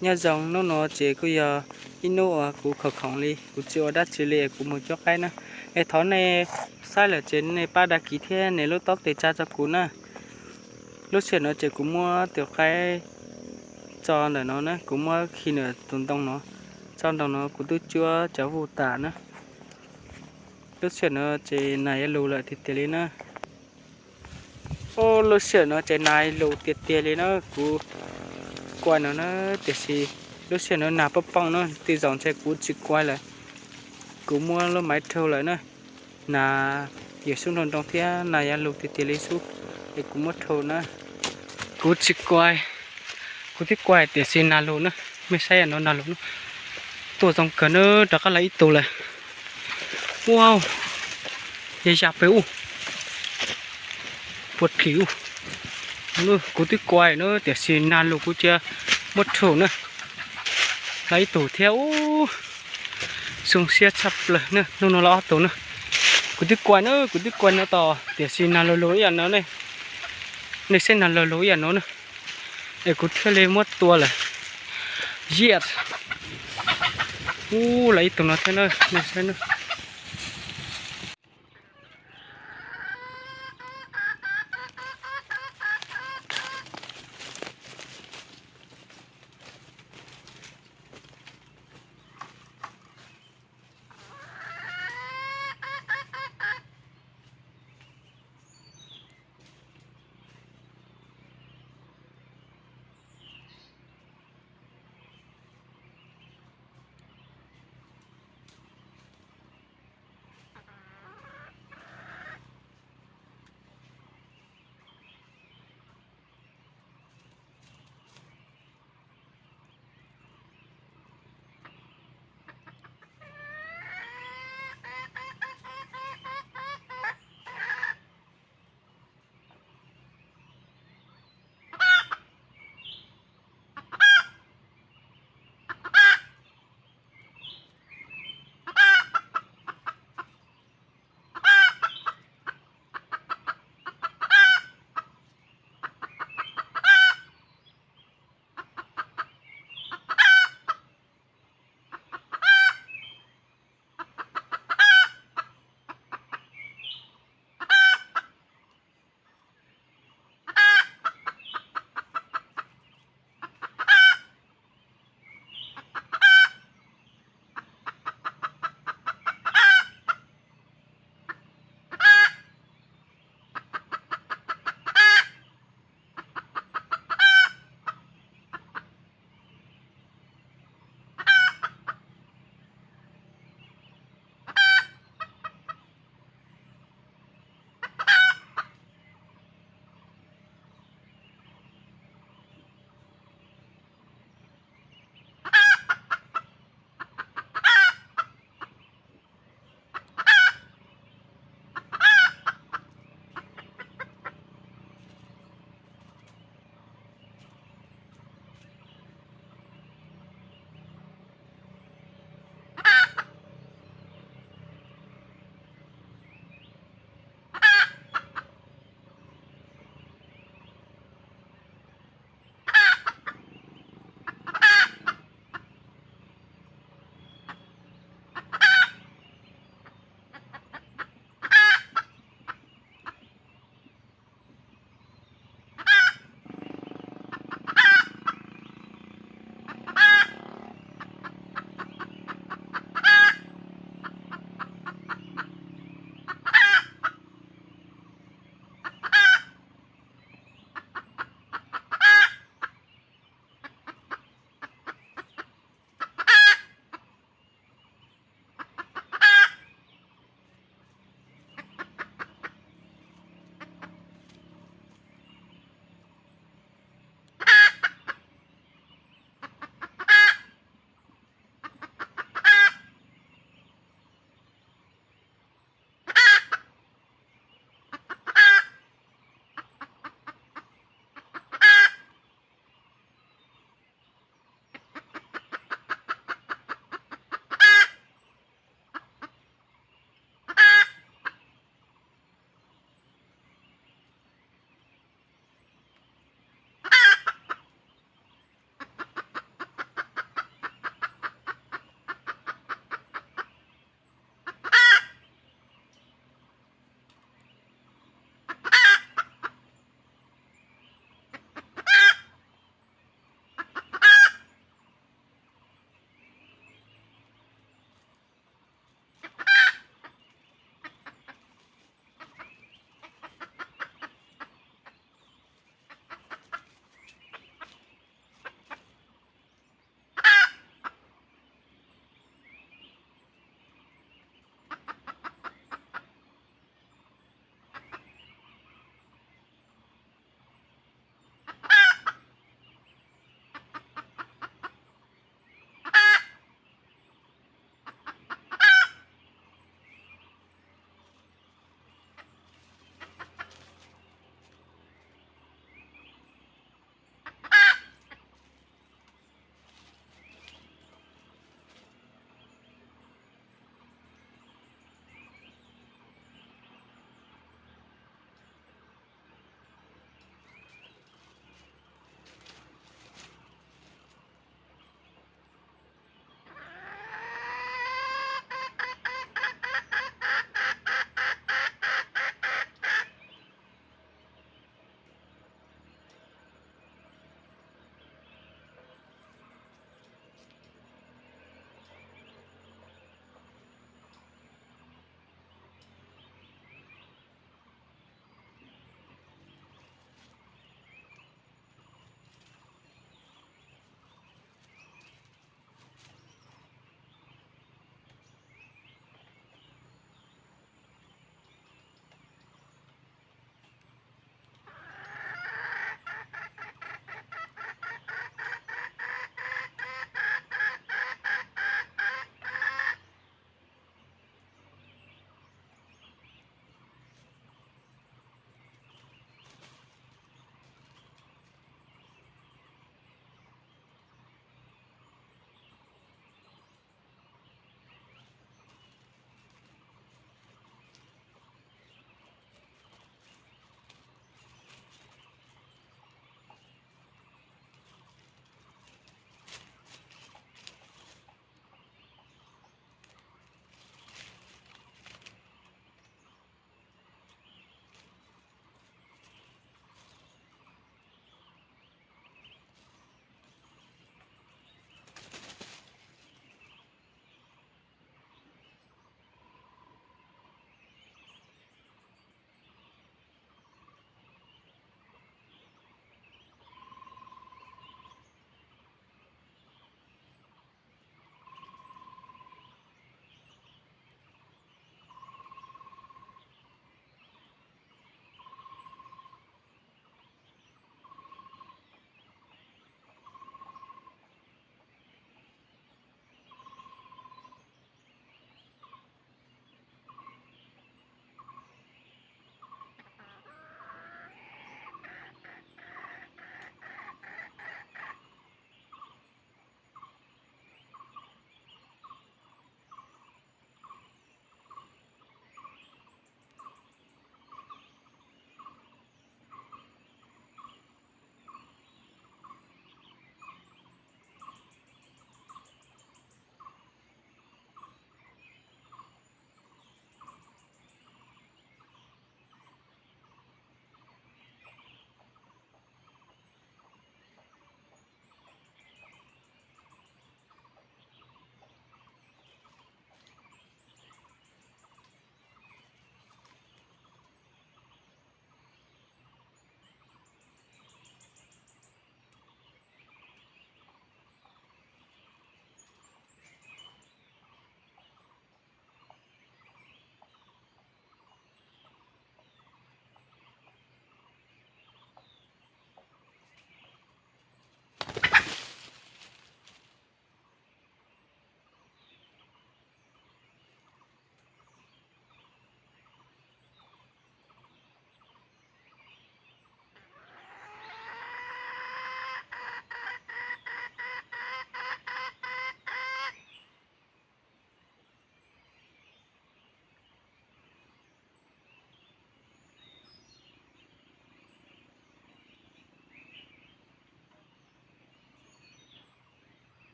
nhà dòng nó chỉ có giờ ino của khẩu khổng đi của chiều đã chỉ lệ của một chỗ cái nữa cái thón này sai là trên này ba đã ký thế này lúc tóc để cha cho cú nè lúc chuyện nó chỉ cũng mua tiểu cái cho để nó nữa cũng mua khi nữa tuần tông nó trong đồng nó cũng tôi chưa cháu vụ tả nữa lúc chuyện nó chỉ này lù lại thì tiền lên nữa ô lúc chuyện nó chỉ này lù tiền lên nó của quay nó tiền gì lúc chuyện nó nạp bông nó thì dòng xe cũ chỉ quay lại cũng mua lúc máy thâu lại nữa là giờ xuống đồng đồng thế này lù tiền lên xuống thì cũng mất thâu nữa cú chỉ quay cú thích quay tiền xin nà lù nữa mấy xe nó nà lù nữa tổ dòng cỡ nó đã có lấy tổ lại wow vậy chả béo bột khỉu nữa cú thích quay nữa tiền xin nà lù cú chưa mất thâu nữa lấy tổ theo xuống xe chập lại nữa nó lo tổ nữa cú thích quay nữa to tiền xin nà lù vậy nó này này xem nà lù vậy nó nữa để cú theo lên mất tua lại giết lấy tụi nó thế nữa này xem nữa